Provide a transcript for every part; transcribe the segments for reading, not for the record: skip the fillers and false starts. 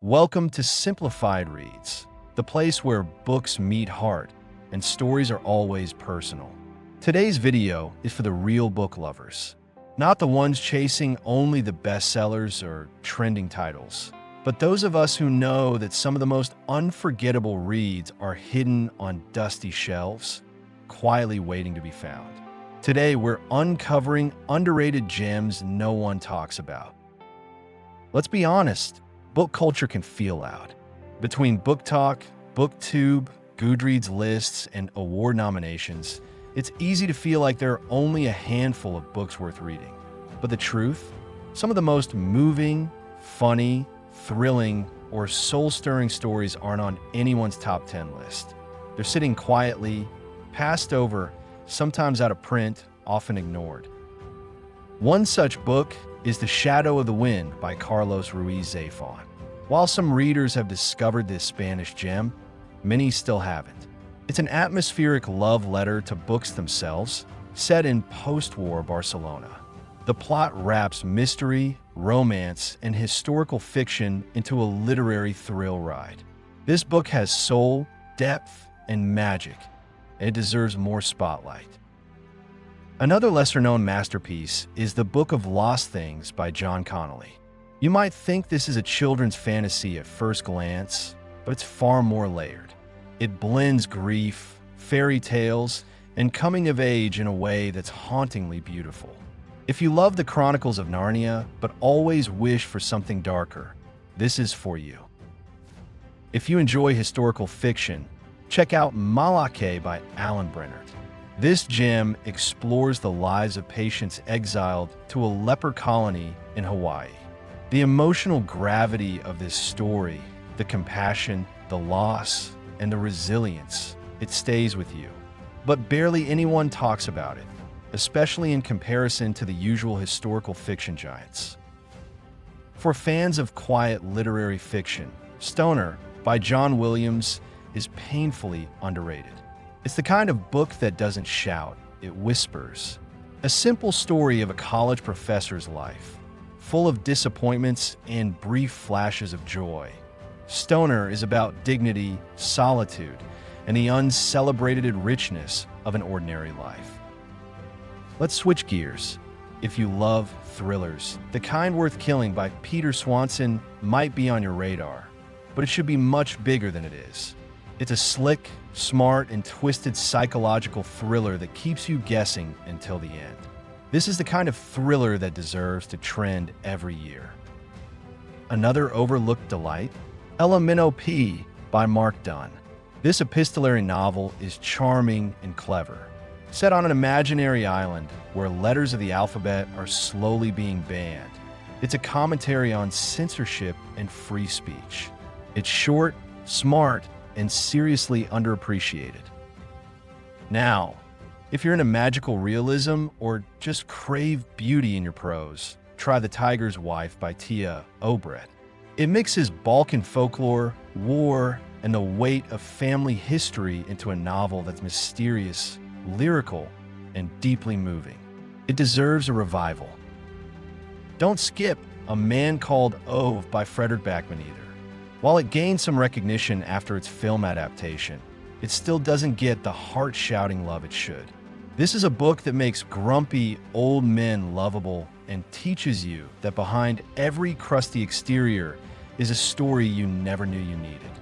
Welcome to Simplified Reads, the place where books meet heart and stories are always personal. Today's video is for the real book lovers, not the ones chasing only the bestsellers or trending titles, but those of us who know that some of the most unforgettable reads are hidden on dusty shelves, quietly waiting to be found. Today, we're uncovering underrated gems no one talks about. Let's be honest. Book culture can feel loud. Between book talk, booktube, Goodreads lists, and award nominations, it's easy to feel like there are only a handful of books worth reading. But the truth? Some of the most moving, funny, thrilling, or soul-stirring stories aren't on anyone's top 10 list. They're sitting quietly, passed over, sometimes out of print, often ignored. One such book is The Shadow of the Wind by Carlos Ruiz Zafón. While some readers have discovered this Spanish gem, many still haven't. It's an atmospheric love letter to books themselves, set in post-war Barcelona. The plot wraps mystery, romance, and historical fiction into a literary thrill ride. This book has soul, depth, and magic, and it deserves more spotlight. Another lesser-known masterpiece is The Book of Lost Things by John Connolly. You might think this is a children's fantasy at first glance, but it's far more layered. It blends grief, fairy tales, and coming of age in a way that's hauntingly beautiful. If you love the Chronicles of Narnia, but always wish for something darker, this is for you. If you enjoy historical fiction, check out Malake by Alan Brennert. This gem explores the lives of patients exiled to a leper colony in Hawaii. The emotional gravity of this story, the compassion, the loss, and the resilience, it stays with you. But barely anyone talks about it, especially in comparison to the usual historical fiction giants. For fans of quiet literary fiction, Stoner by John Williams is painfully underrated. It's the kind of book that doesn't shout, it whispers. A simple story of a college professor's life, full of disappointments and brief flashes of joy. Stoner is about dignity, solitude, and the uncelebrated richness of an ordinary life. Let's switch gears. If you love thrillers, The Kind Worth Killing by Peter Swanson might be on your radar, but it should be much bigger than it is. It's a slick, smart, and twisted psychological thriller that keeps you guessing until the end. This is the kind of thriller that deserves to trend every year. Another overlooked delight, Elemental P by Mark Dunn. This epistolary novel is charming and clever. Set on an imaginary island where letters of the alphabet are slowly being banned, it's a commentary on censorship and free speech. It's short, smart, and seriously underappreciated. Now, if you're into magical realism or just crave beauty in your prose, try The Tiger's Wife by Tia Obrecht. It mixes Balkan folklore, war, and the weight of family history into a novel that's mysterious, lyrical, and deeply moving. It deserves a revival. Don't skip A Man Called Ove by Frederick Backman either. While it gained some recognition after its film adaptation, it still doesn't get the heart-shouting love it should. This is a book that makes grumpy old men lovable and teaches you that behind every crusty exterior is a story you never knew you needed.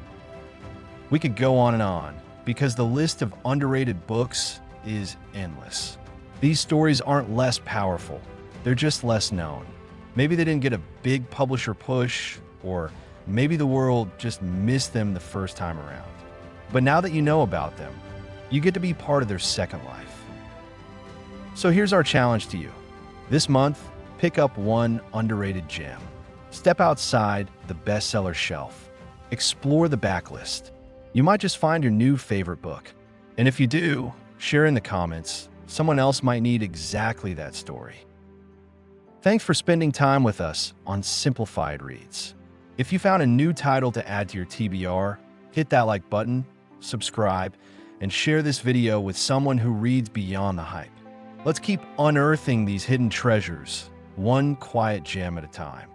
We could go on, because the list of underrated books is endless. These stories aren't less powerful, they're just less known. Maybe they didn't get a big publisher push, or maybe the world just missed them the first time around. But now that you know about them, you get to be part of their second life. So here's our challenge to you. This month, pick up one underrated gem. Step outside the bestseller shelf. Explore the backlist. You might just find your new favorite book. And if you do, share in the comments. Someone else might need exactly that story. Thanks for spending time with us on Simplified Reads. If you found a new title to add to your TBR, hit that like button, subscribe, and share this video with someone who reads beyond the hype. Let's keep unearthing these hidden treasures, one quiet gem at a time.